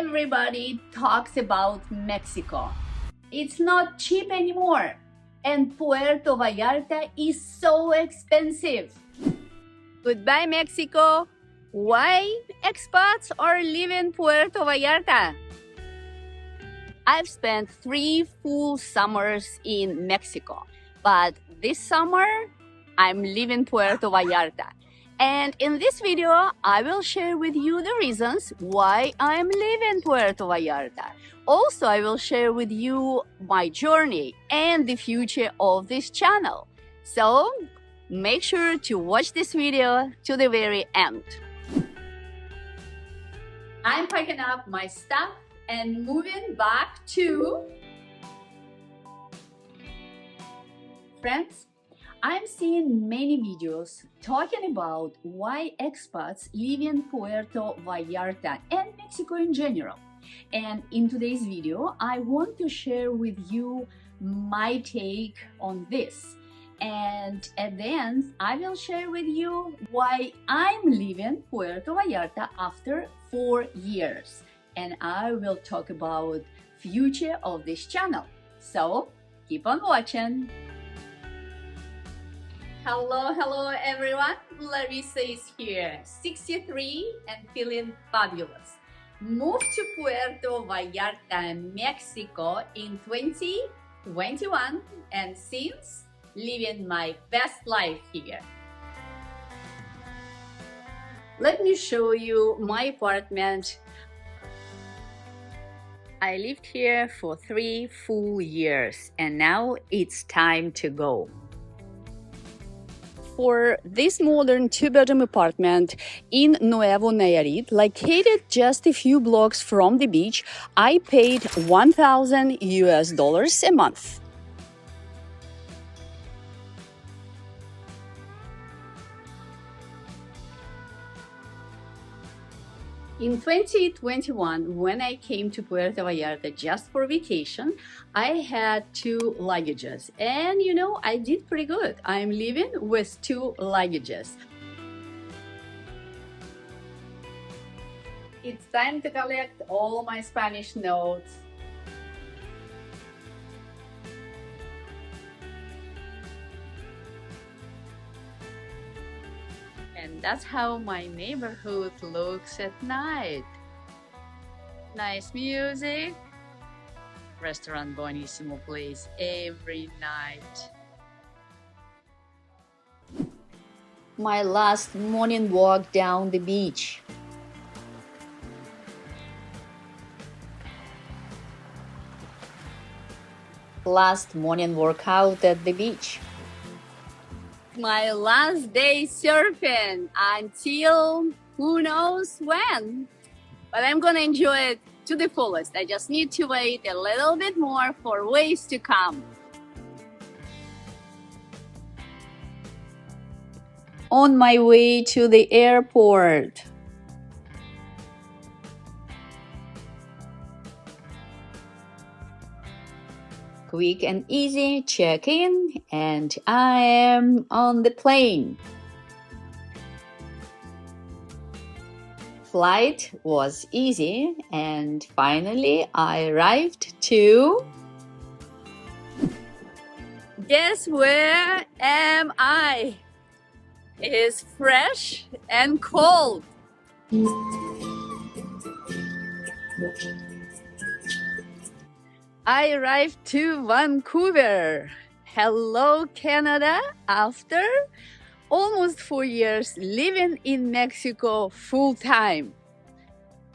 Everybody talks about Mexico. It's not cheap anymore, and Puerto Vallarta is so expensive. Goodbye, Mexico. Why expats are leaving Puerto Vallarta? I've spent 3 full summers in Mexico, but this summer I'm leaving Puerto Vallarta. And in this video, I will share with you the reasons why I'm leaving Puerto Vallarta. Also, I will share with you my journey and the future of this channel. So, make sure to watch this video to the very end. I'm packing up my stuff and moving back to... Friends, I'm seeing many videos talking about why expats live in Puerto Vallarta and Mexico in general. And in today's video, I want to share with you my take on this. And at the end, I will share with you why I'm leaving Puerto Vallarta after 4 years. And I will talk about future of this channel. So keep on watching. Hello everyone, Larissa is here, 63 and feeling fabulous. Moved to Puerto Vallarta, Mexico in 2021 and since living my best life here. Let me show you my apartment. I lived here for 3 full years and now it's time to go. For this modern 2-bedroom apartment in Nuevo Nayarit, located just a few blocks from the beach, I paid $1,000 a month. In 2021, when I came to Puerto Vallarta just for vacation, I had 2 luggages. And you know, I did pretty good. I'm living with 2 luggages. It's time to collect all my Spanish notes. And that's how my neighborhood looks at night. Nice music. Restaurant Buonissimo plays every night. My last morning walk down the beach. Last morning workout at the beach. My last day surfing until who knows when. But I'm gonna enjoy it to the fullest. I just need to wait a little bit more for waves to come. On my way to the airport. Quick and easy check-in, and I am on the plane. Flight was easy, and finally I arrived to... Guess where am I? It is fresh and cold. I arrived to Vancouver. Hello, Canada. After almost 4 years living in Mexico full-time.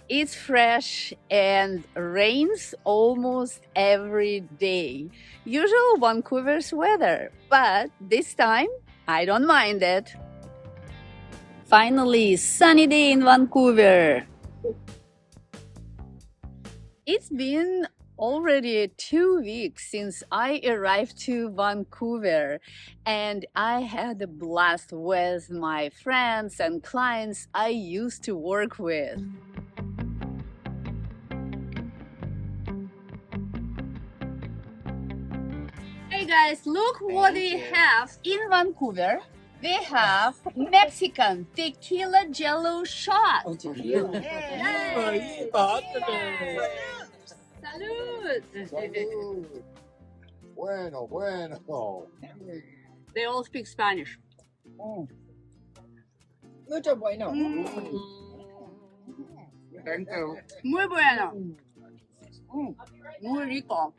It's fresh and rains almost every day. Usual Vancouver's weather, but this time I don't mind it. Finally, sunny day in Vancouver. It's been already 2 weeks since I arrived to Vancouver, and I had a blast with my friends and clients I used to work with. Hey guys, look what we have in Vancouver. we have Mexican tequila jello shot. Tequila. Yay! Salud! Salud. Bueno, bueno. They all speak Spanish. Mucho bueno. Thank you. Muy bueno. Muy rico.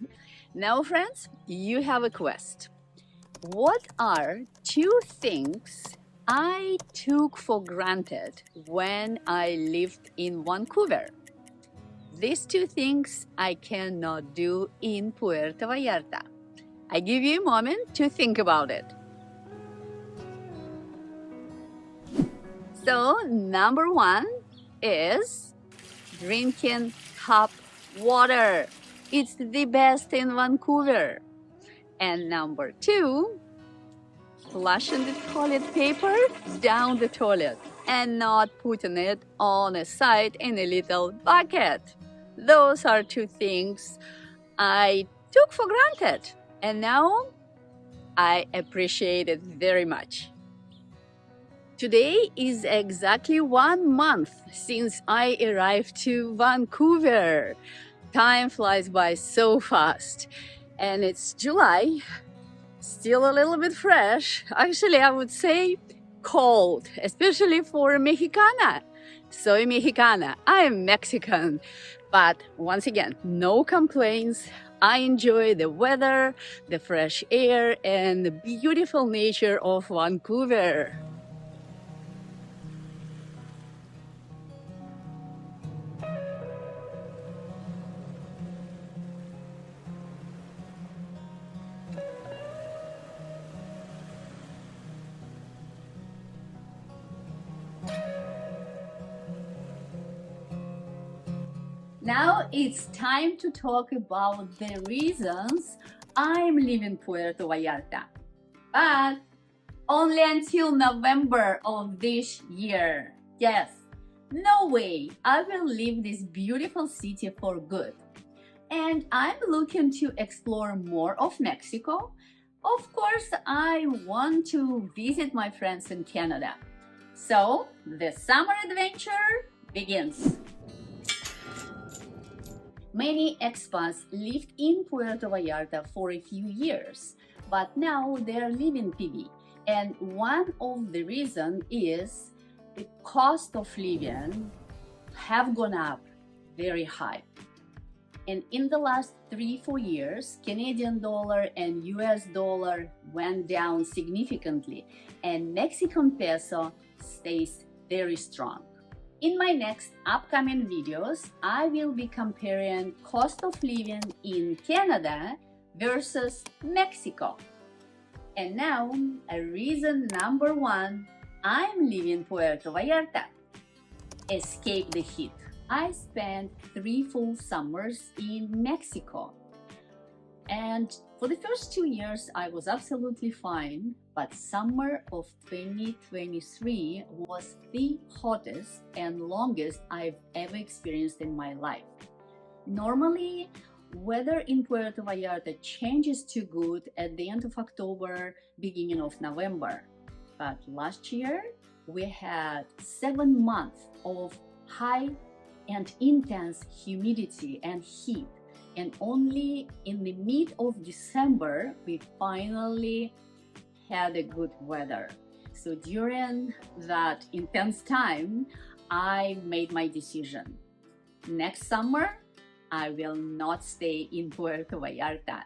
Now, friends, you have a quest. What are two things I took for granted when I lived in Vancouver? These two things I cannot do in Puerto Vallarta. I give you a moment to think about it. So, number one is drinking tap water. It's the best in Vancouver. And number two, flushing the toilet paper down the toilet and not putting it on a side in a little bucket. Those are two things I took for granted, and now I appreciate it very much. Today is exactly 1 month since I arrived to Vancouver. Time flies by so fast, and it's July, still a little bit fresh. Actually, I would say cold, especially for a Mexicana. Soy Mexicana, I am Mexican, but once again, no complaints. I enjoy the weather, the fresh air, and the beautiful nature of Vancouver. Now it's time to talk about the reasons I'm leaving Puerto Vallarta, but only until November of this year. Yes, no way I will leave this beautiful city for good. And I'm looking to explore more of Mexico. Of course, I want to visit my friends in Canada. So the summer adventure begins. Many expats lived in Puerto Vallarta for a few years, but now they are leaving PV. And one of the reasons is the cost of living have gone up very high. And in the last 3-4 years, Canadian dollar and US dollar went down significantly, and Mexican peso stays very strong. In my next upcoming videos, I will be comparing cost of living in Canada versus Mexico. And now, reason number one, I'm leaving Puerto Vallarta. Escape the heat. I spent 3 full summers in Mexico. And for the first 2 years, I was absolutely fine, but summer of 2023 was the hottest and longest I've ever experienced in my life. Normally, weather in Puerto Vallarta changes to good at the end of October, beginning of November. But last year, we had 7 months of high and intense humidity and heat. And only in the mid of December, we finally had a good weather. So during that intense time, I made my decision. Next summer, I will not stay in Puerto Vallarta.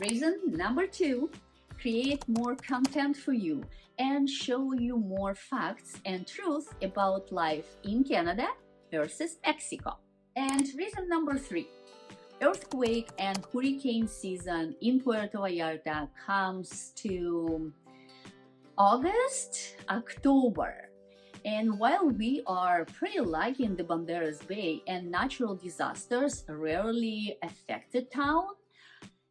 Reason number two, create more content for you and show you more facts and truth about life in Canada versus Mexico. And reason number three, earthquake and hurricane season in Puerto Vallarta comes to August, October. And while we are pretty lucky in the Banderas Bay and natural disasters rarely affect the town,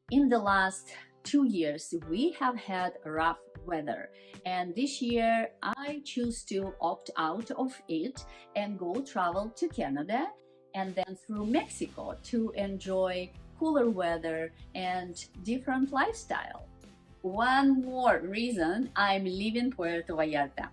in the last 2 years we have had rough weather, and this year I choose to opt out of it and go travel to Canada and then through Mexico to enjoy cooler weather and different lifestyle. one more reason I'm leaving Puerto Vallarta.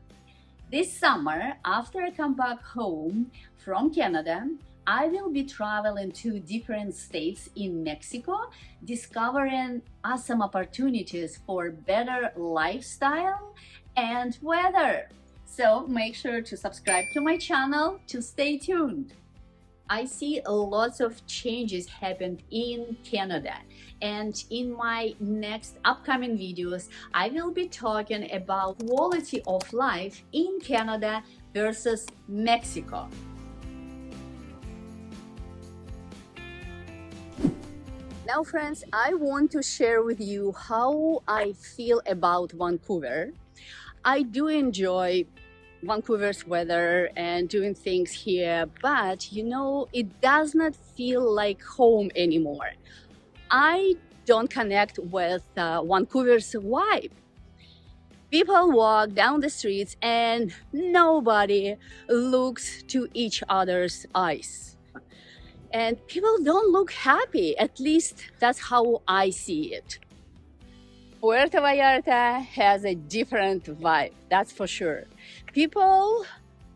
This summer, after I come back home from Canada, I will be traveling to different states in Mexico, discovering awesome opportunities for better lifestyle and weather. So make sure to subscribe to my channel to stay tuned. I see lots of changes happened in Canada, and in my next upcoming videos I will be talking about quality of life in Canada versus Mexico. Now friends, I want to share with you how I feel about Vancouver. I do enjoy Vancouver's weather and doing things here, but you know, it does not feel like home anymore. I don't connect with Vancouver's vibe. People walk down the streets and nobody looks to each other's eyes. And people don't look happy, at least that's how I see it. Puerto Vallarta has a different vibe, that's for sure. People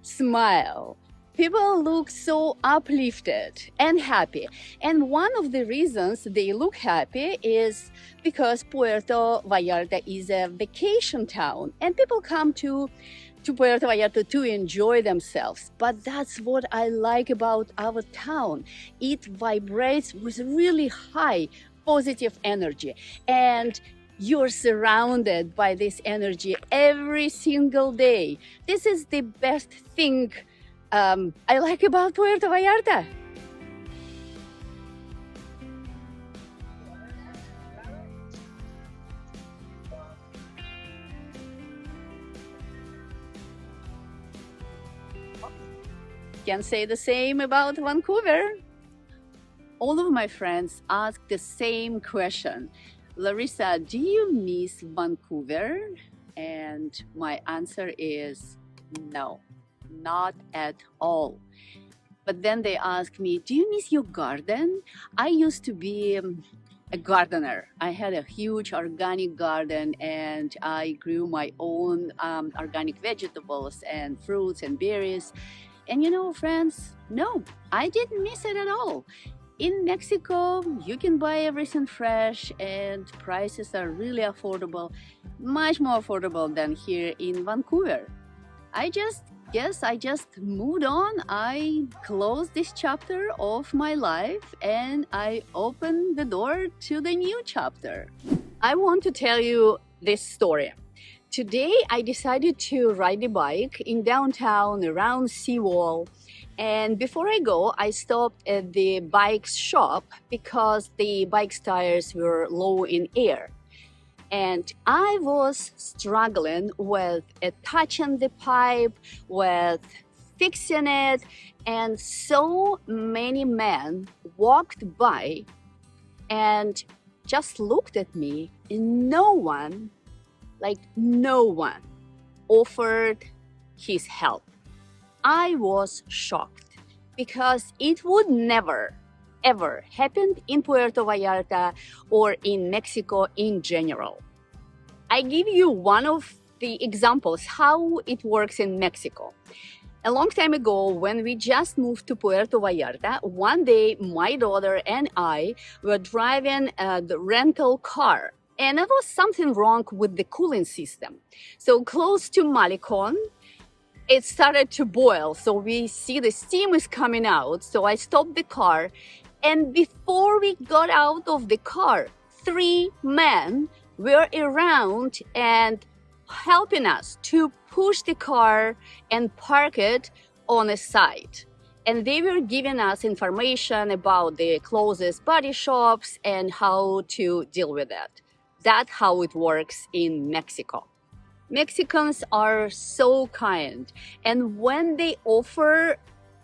smile. People look so uplifted and happy. And one of the reasons they look happy is because Puerto Vallarta is a vacation town and people come to Puerto Vallarta to enjoy themselves. But that's what I like about our town. It vibrates with really high positive energy, and you're surrounded by this energy every single day. This is the best thing I like about Puerto Vallarta. Can say the same about Vancouver. All of my friends ask the same question. Larissa, do you miss Vancouver? And my answer is no, not at all. But then they ask me, do you miss your garden? I used to be a gardener. I had a huge organic garden and I grew my own organic vegetables and fruits and berries. And you know, friends, no, I didn't miss it at all. In Mexico, you can buy everything fresh and prices are really affordable, much more affordable than here in Vancouver. I just moved on. I closed this chapter of my life and I opened the door to the new chapter. I want to tell you this story. Today, I decided to ride a bike in downtown around Seawall. And before I go, I stopped at the bike shop because the bike's tires were low in air. And I was struggling with attaching the pipe, with fixing it, and so many men walked by and just looked at me, and no one offered his help. I was shocked because it would never, ever happen in Puerto Vallarta or in Mexico in general. I give you one of the examples how it works in Mexico. A long time ago, when we just moved to Puerto Vallarta, one day my daughter and I were driving the rental car. And there was something wrong with the cooling system. So close to Malecon, it started to boil. So we see the steam is coming out. So I stopped the car. And before we got out of the car, 3 men were around and helping us to push the car and park it on a side. And they were giving us information about the closest body shops and how to deal with that. That's how it works in Mexico. Mexicans are so kind, and when they offer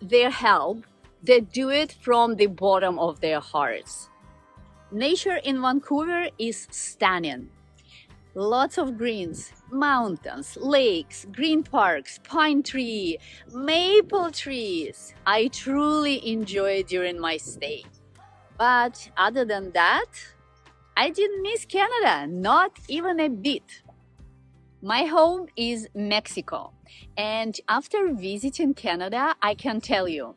their help, they do it from the bottom of their hearts. Nature in Vancouver is stunning. Lots of greens, mountains, lakes, green parks, pine tree, maple trees. I truly enjoy during my stay. But other than that, I didn't miss Canada, not even a bit. My home is Mexico, and after visiting Canada, I can tell you,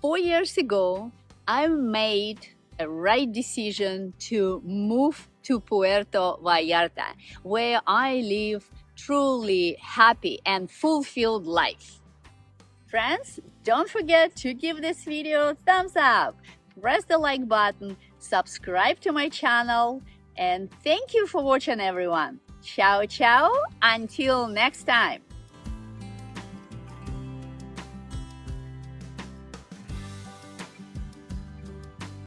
4 years ago, I made a right decision to move to Puerto Vallarta, where I live truly happy and fulfilled life. Friends, don't forget to give this video a thumbs up, press the like button, subscribe to my channel, and thank you for watching, everyone. Ciao, ciao, until next time.